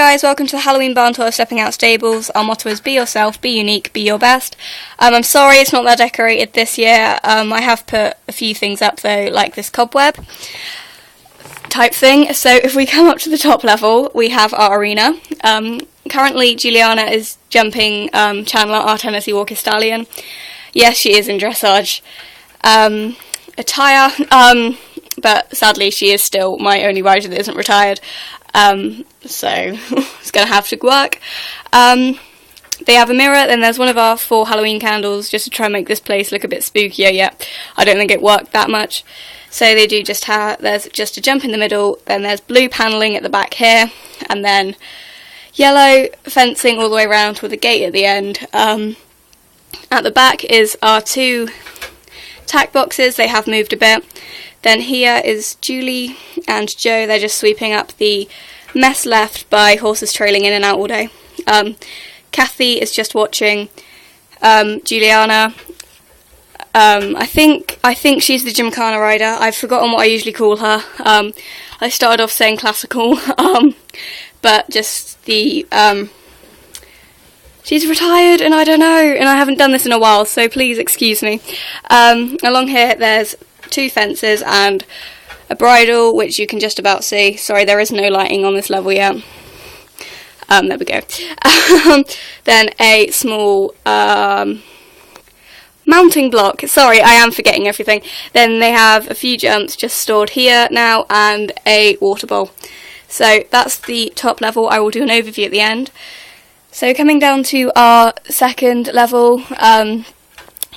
Guys, welcome to the Halloween Barntour of Stepping Out Stables. Our motto is be yourself, be unique, be your best. I'm sorry it's not that decorated this year. I have put a few things up though, like this cobweb type thing. So if we come up to the top level, we have our arena. Currently Juliana is jumping Chandler, our Tennessee Walker Stallion. Yes, she is in dressage attire, but sadly she is still my only rider that isn't retired. So it's going to have to work. They have a mirror, then there's one of our 4 Halloween candles just to try and make this place look a bit spookier. Yet I don't think it worked that much. So they do just have, there's just a jump in the middle, then there's blue panelling at the back here, and then yellow fencing all the way around with a gate at the end. At the back is our 2 tack boxes. They have moved a bit. Then here is Julie and Joe. They're just sweeping up the mess left by horses trailing in and out all day. Kathy is just watching. Juliana, I think she's the Gymkhana rider. I've forgotten what I usually call her. I started off saying classical, but just the she's retired, and I don't know, and I haven't done this in a while, so please excuse me. Along here, there's 2 fences and a bridle, which you can just about see. Sorry, there is no lighting on this level yet. There we go. Then a small mounting block. Sorry, I am forgetting everything. Then they have a few jumps just stored here now and a water bowl. So that's the top level. I will do an overview at the end. So coming down to our second level,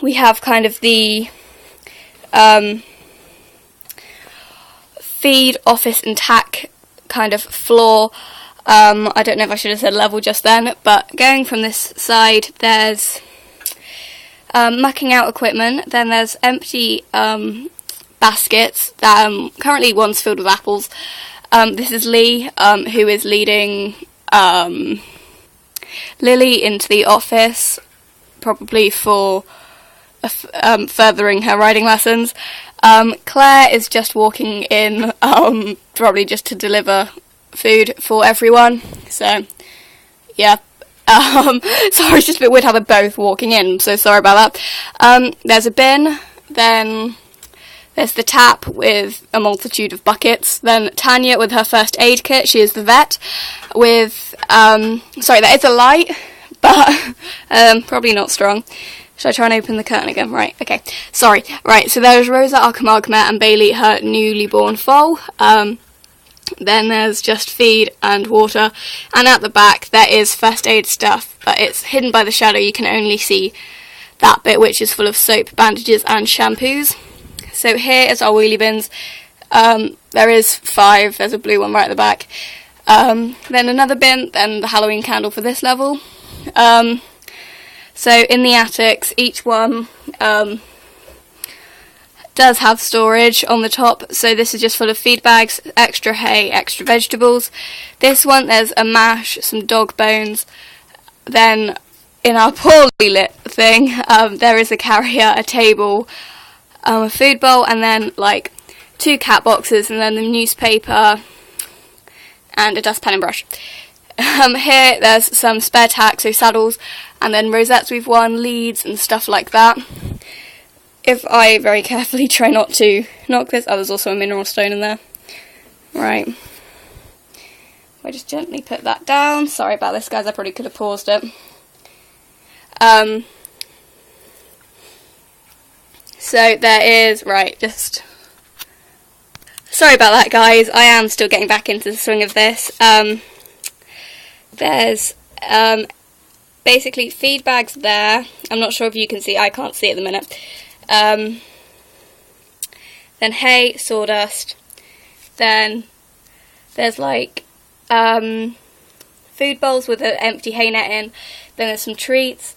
we have kind of the feed, office and tack kind of floor. I don't know if I should have said level just then, but going from this side, there's mucking out equipment, then there's empty baskets, that currently one's filled with apples. This is Lee, who is leading Lily into the office, probably for furthering her riding lessons. Claire is just walking in, probably just to deliver food for everyone. So, yeah. Sorry, it's just a bit weird how they're both walking in, so sorry about that. There's a bin, then there's the tap with a multitude of buckets, then Tanya with her first aid kit, she is the vet, with, sorry, that is a light, but probably not strong. Should I try and open the curtain again? Right, okay. Sorry. Right, so there's Rosa, our Camargue and Bailey, her newly born foal. Then there's just feed and water. And at the back, there is first aid stuff, but it's hidden by the shadow. You can only see that bit, which is full of soap, bandages, and shampoos. So here is our wheelie bins. There is 5. There's a blue one right at the back. Then another bin, then the Halloween candle for this level. So in the attics, each one does have storage on the top. So this is just full of feed bags, extra hay, extra vegetables. This one, there's a mash, some dog bones. Then in our poorly lit thing, there is a carrier, a table, a food bowl, and then like 2 cat boxes, and then the newspaper, and a dustpan and brush. Here there's some spare tack, so saddles, and then rosettes we've won, leads and stuff like that. If I very carefully try not to knock this, there's also a mineral stone in there. Right. I just gently put that down. Sorry about this, guys, I probably could have paused it. So there is, right, just... Sorry about that, guys, I am still getting back into the swing of this. There's basically feed bags there. I'm not sure if you can see, I can't see at the minute. Then hay, sawdust. Then there's like food bowls with an empty hay net in. Then there's some treats,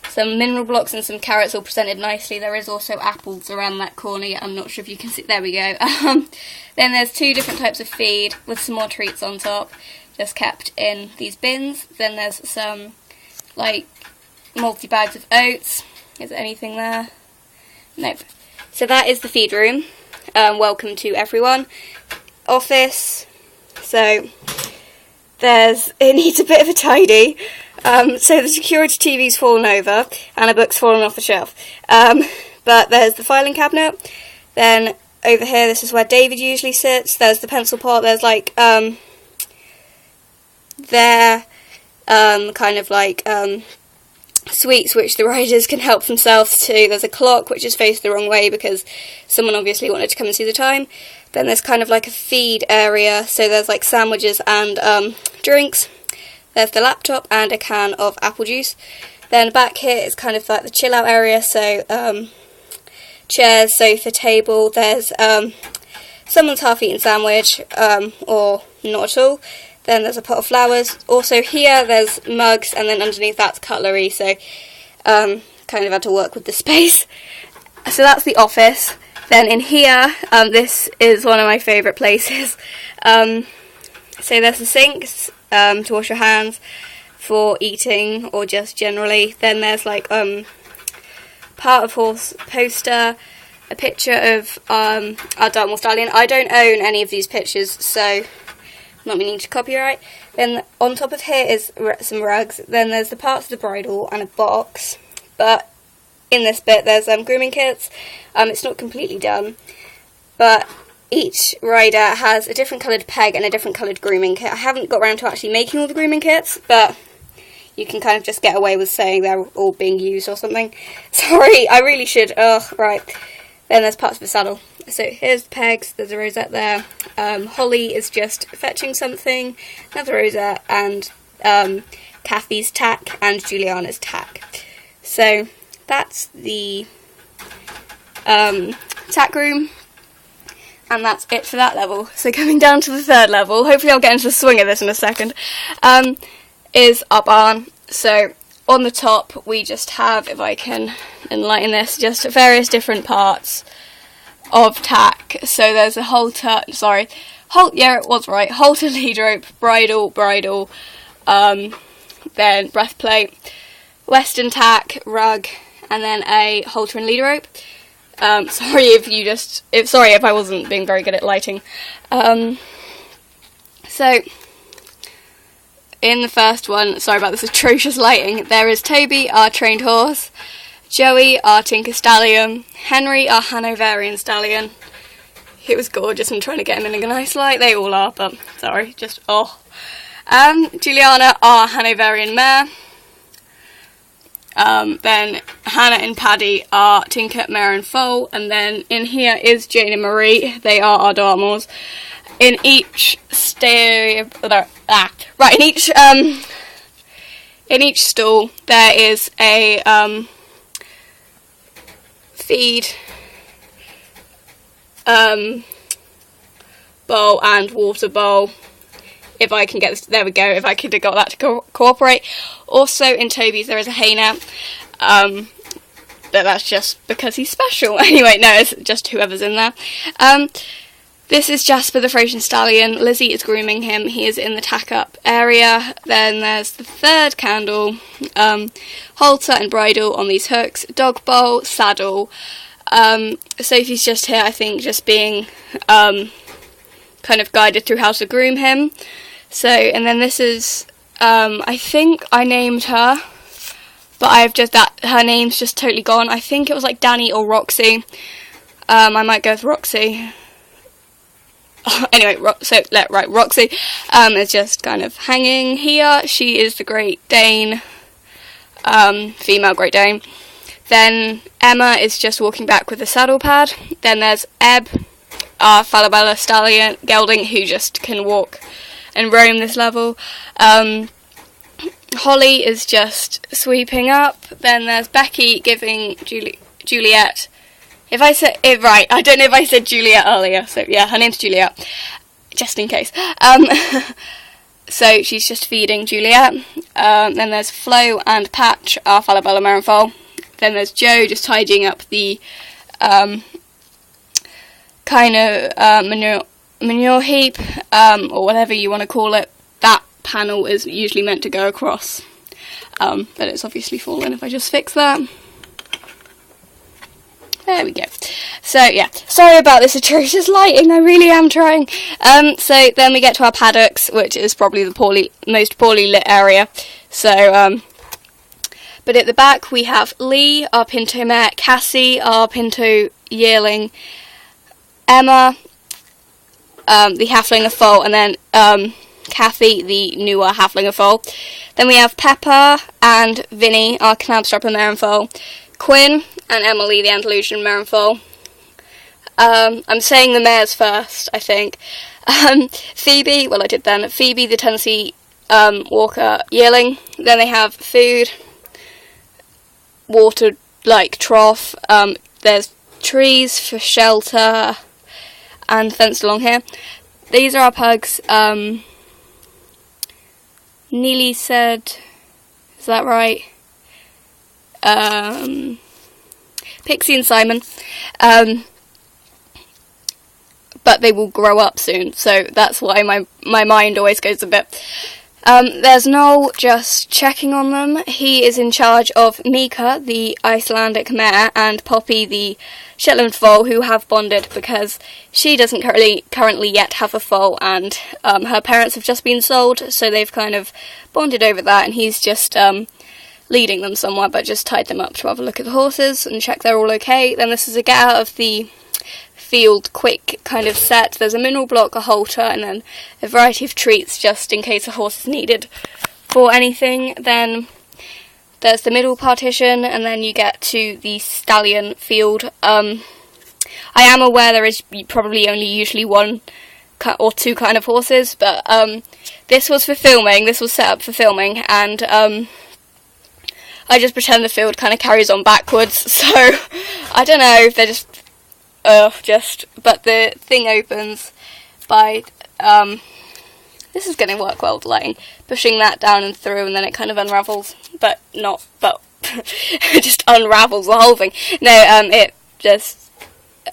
some mineral blocks and some carrots all presented nicely. There is also apples around that corner. I'm not sure if you can see, there we go. Then there's 2 different types of feed with some more treats on top, just kept in these bins. Then there's some like multi-bags of oats. Is there anything there? Nope. So that is the feed room. Welcome to everyone. Office. So it needs a bit of a tidy. So the security TV's fallen over and a book's fallen off the shelf. But there's the filing cabinet. Then over here, this is where David usually sits. There's the pencil pot. There's like kind of like sweets which the riders can help themselves to. There's a clock which is faced the wrong way because someone obviously wanted to come and see the time. Then there's kind of like a feed area, so there's like sandwiches and drinks. There's the laptop and a can of apple juice. Then back here is kind of like the chill out area, so chairs, sofa, table. There's someone's half-eaten sandwich, or not at all. Then there's a pot of flowers. Also here there's mugs, and then underneath that's cutlery, so kind of had to work with the space. So that's the office. Then in here, this is one of my favourite places. So there's the sinks to wash your hands for eating or just generally. Then there's like part of horse poster, a picture of our Dartmoor stallion. I don't own any of these pictures, so not meaning to copyright. Then on top of here is some rugs. Then there's the parts of the bridle and a box. But in this bit there's grooming kits. It's not completely done, but each rider has a different coloured peg and a different coloured grooming kit. I haven't got around to actually making all the grooming kits, but you can kind of just get away with saying they're all being used or something. Sorry, I really should. Oh, right. Then there's parts of the saddle. So here's the pegs, there's a rosette there. Holly is just fetching something, another rosette, and Kathy's tack and Juliana's tack. So that's the tack room, and that's it for that level. So coming down to the third level, hopefully I'll get into the swing of this in a second, is our barn. So on the top we just have, if I can enlighten this, just various different parts of tack. So there's a halter, halter, lead rope, bridle, then breastplate, western tack, rug, and then a halter and lead rope. Sorry if I wasn't being very good at lighting. So in the first one, sorry about this atrocious lighting, there is Toby, our trained horse, Joey, our Tinker Stallion, Henry, our Hanoverian Stallion. He was gorgeous. I'm trying to get him in a nice light. They all are, but sorry, just Juliana, our Hanoverian mare. Then Hannah and Paddy are Tinker, Mare and Foal, and then in here is Jane and Marie. They are our Dartmoors. In each in each stall there is a feed bowl and water bowl. If I can get this, there we go, if I could have got that to cooperate. Also in Toby's there is a hay net, but that's just because he's special. Anyway, no, it's just whoever's in there. This is Jasper the Frisian Stallion. Lizzie is grooming him. He is in the tack-up area. Then there's the third candle, halter and bridle on these hooks, dog bowl, saddle. Sophie's just here, I think, just being kind of guided through how to groom him. So, and then this is, I think I named her, but her name's just totally gone. I think it was like Danny or Roxy. I might go with Roxy. Anyway, Roxy is just kind of hanging here. She is the Great Dane, female Great Dane. Then Emma is just walking back with the saddle pad. Then there's Ebb, our Falabella Stallion gelding, who just can walk and roam this level. Holly is just sweeping up. Then there's Becky giving Juliet. If I said it right, I don't know if I said Juliet earlier, so yeah, her name's Juliet, just in case. So she's just feeding Juliet. Then there's Flo and Patch, our Falabella Mare and Foal. Then there's Joe just tidying up the manure heap, or whatever you want to call it. That panel is usually meant to go across, but it's obviously fallen if I just fix that. There we go. So yeah, sorry about this atrocious lighting, I really am trying. So then we get to our paddocks, which is probably the most poorly lit area. So, but at the back we have Lee, our Pinto mare, Cassie, our Pinto yearling, Emma, the halfling of foal, and then Kathy, the newer halfling of foal. Then we have Pepper and Vinny, our Knabstrapper mare and foal, Quinn and Emily, the Andalusian mare and foal. I'm saying the mares first, I think. Phoebe, well I did then, Phoebe, the Tennessee Walker yearling. Then they have food, water, like trough, there's trees for shelter, and fenced along here. These are our pugs. Neely said, is that right? Pixie and Simon. But they will grow up soon, so that's why my mind always goes a bit. There's Noel just checking on them. He is in charge of Mika, the Icelandic mare, and Poppy, the Shetland foal, who have bonded because she doesn't currently yet have a foal, and her parents have just been sold, so they've kind of bonded over that, and he's just leading them somewhere, but just tied them up to have a look at the horses and check they're all okay. Then this is a get out of the field quick kind of set. There's a mineral block, a halter, and then a variety of treats just in case a horse is needed for anything. Then there's the middle partition, and then you get to the stallion field. I am aware there is probably only usually one or two kind of horses, but this was for filming, this was set up for filming, and I just pretend the field kind of carries on backwards, so I don't know if they're but the thing opens by, this is going to work well with lighting, pushing that down and through, and then it kind of unravels, but it just unravels the whole thing. No, it just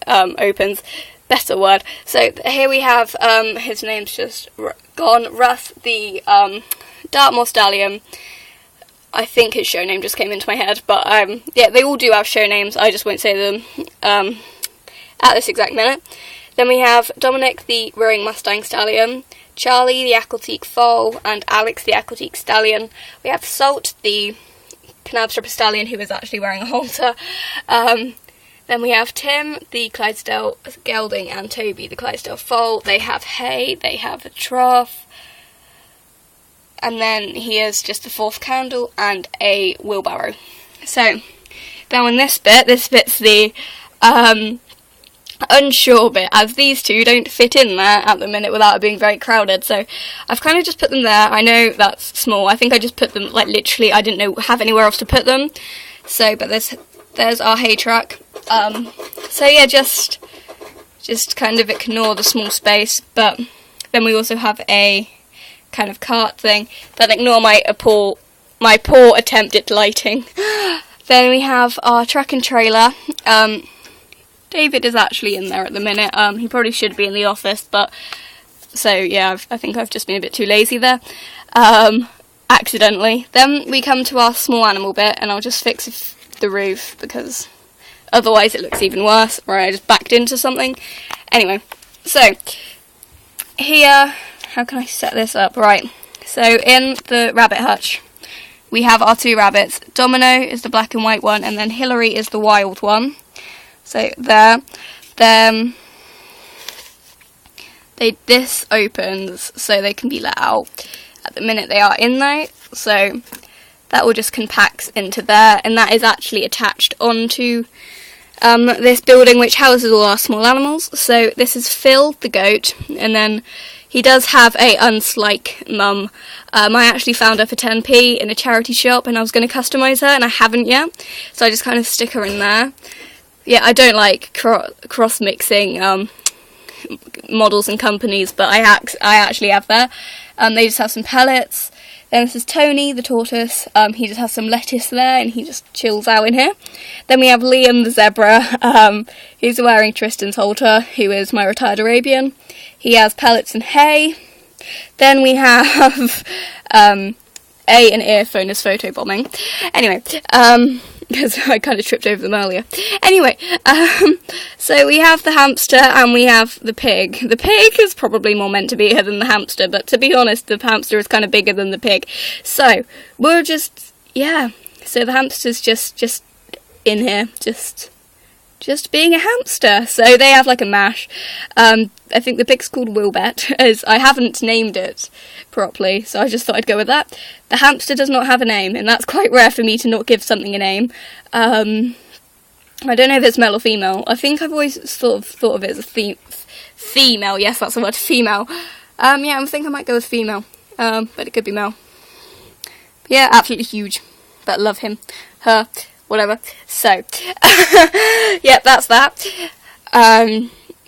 opens, better word. So here we have, his name's just gone, Russ, the Dartmoor stallion. I think his show name just came into my head, but yeah, they all do have show names, I just won't say them at this exact minute. Then we have Dominic, the rearing Mustang stallion, Charlie, the Aquatique foal, and Alex, the Aquatique stallion. We have Salt, the Knabstrapper stallion, who is actually wearing a halter. Then we have Tim, the Clydesdale gelding, and Toby, the Clydesdale foal. They have hay, they have a trough, and then here's just the fourth candle and a wheelbarrow. So, now in this bit's the unsure bit, as these two don't fit in there at the minute without it being very crowded, so I've kind of just put them there. I know that's small, I think I just put them, like, literally, I didn't have anywhere else to put them, so, but there's our hay truck. So yeah, just kind of ignore the small space, but then we also have a kind of cart thing, but ignore my poor attempt at lighting. Then we have our truck and trailer. David is actually in there at the minute. He probably should be in the office, but so yeah, I think I've just been a bit too lazy there, accidentally. Then we come to our small animal bit, and I'll just fix the roof because otherwise it looks even worse. Right, I just backed into something. Anyway, so here, how can I set this up? Right, so in the rabbit hutch, we have our two rabbits. Domino is the black and white one, and then Hillary is the wild one. So there, then this opens so they can be let out. At the minute they are in there, so that will just compact into there, and that is actually attached onto this building which houses all our small animals. So this is Phil, the goat, and then he does have a unslike mum. I actually found her for 10p in a charity shop, and I was going to customise her, and I haven't yet, so I just kind of stick her in there. Yeah, I don't like cross-mixing models and companies, but I actually have there. They just have some pellets. Then this is Tony, the tortoise. He just has some lettuce there, and he just chills out in here. Then we have Liam, the zebra. He's wearing Tristan's halter, who is my retired Arabian. He has pellets and hay. Then we have an earphone as photobombing. Anyway, because I kind of tripped over them earlier. Anyway, so we have the hamster and we have the pig. The pig is probably more meant to be here than the hamster, but to be honest, the hamster is kind of bigger than the pig. So we're just, yeah. So the hamster's just in here, just being a hamster. So they have like a mash. I think the pig's called Wilbet, as I haven't named it properly, so I just thought I'd go with that. The hamster does not have a name, and that's quite rare for me to not give something a name. I don't know if it's male or female. I think I've always sort of thought of it as a female. Yes, that's the word, female. Yeah, I think I might go with female, but it could be male. But yeah, absolutely huge, but love him, her, whatever. So, yeah, that's that.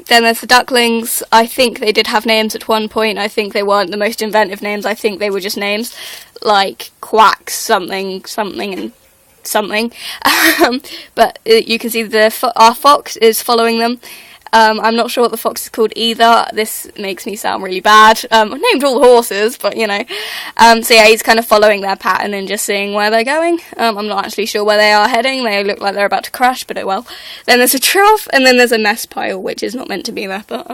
Then there's the ducklings. I think they did have names at one point. I think they weren't the most inventive names. I think they were just names like Quack something and something. But you can see our fox is following them. I'm not sure what the fox is called either. This makes me sound really bad. I named all the horses, but you know. So yeah, he's kind of following their pattern and just seeing where they're going. I'm not actually sure where they are heading. They look like they're about to crash, but oh well. Then there's a trough, and then there's a mess pile, which is not meant to be there, but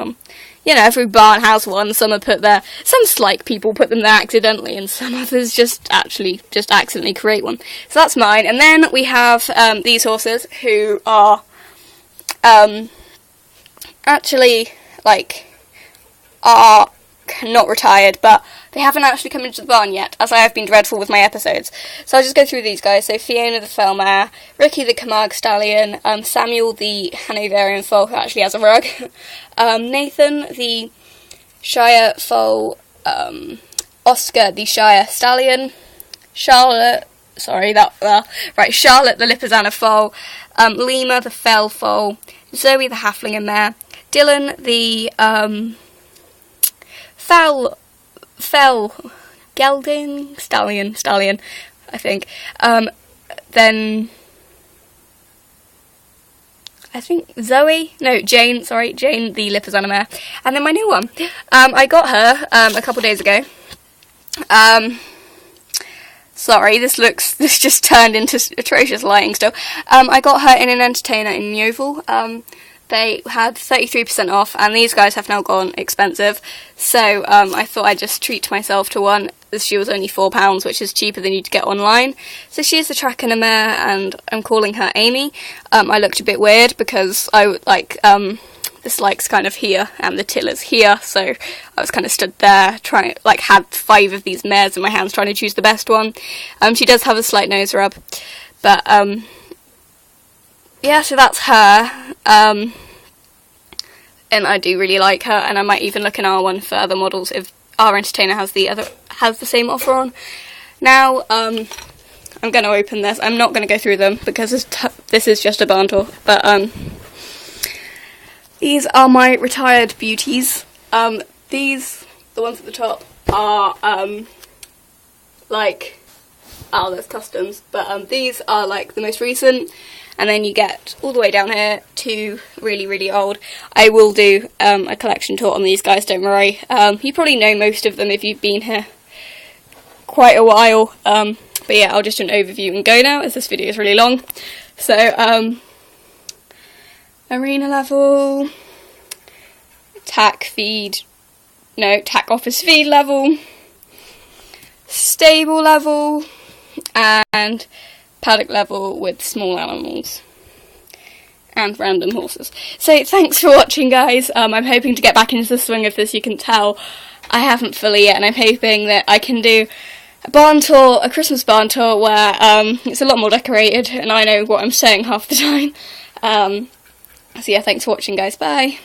you know, every barn has one. Some are put there. Some slick people put them there accidentally, and some others just accidentally create one. So that's mine. And then we have these horses who are actually, like, are not retired, but they haven't actually come into the barn yet, as I have been dreadful with my episodes. So I'll just go through these guys. So Fiona the Fell Mare, Ricky the Camargue Stallion, Samuel the Hanoverian Foal, who actually has a rug, Nathan the Shire Foal, Oscar the Shire Stallion, Charlotte the Lipizzaner Foal, Lima the Fell Foal, Zoe the Haflinger Mare, Dylan the Fell Gelding Stallion, I think. Then I think Jane the Lipizzaner Mare, and then my new one. I got her a couple days ago. Sorry, this just turned into atrocious lighting still. I got her in an entertainer in Yeovil. They had 33% off, and these guys have now gone expensive. So I thought I'd just treat myself to one. She was only £4, which is cheaper than you'd get online. So she's the Tracker Mare, and I'm calling her Amy. I looked a bit weird because I like this like's kind of here and the tiller's here, so I was kind of stood there had 5 of these mares in my hands trying to choose the best one. She does have a slight nose rub, but yeah, so that's her. And I do really like her, and I might even look in R1 for other models if our entertainer has the same offer on. Now I'm going to open this. I'm not going to go through them because this is just a barn tour, but these are my retired beauties. These, the ones at the top, are there's customs, but these are like the most recent. And then you get all the way down here to really, really old. I will do a collection tour on these guys, don't worry. You probably know most of them if you've been here quite a while. But yeah, I'll just do an overview and go now, as this video is really long. So, arena level, tack office feed level, stable level, and paddock level with small animals and random horses. So thanks for watching, guys. I'm hoping to get back into the swing of this. You can tell I haven't fully yet, and I'm hoping that I can do a Christmas barn tour where it's a lot more decorated and I know what I'm saying half the time. So yeah, thanks for watching, guys. Bye.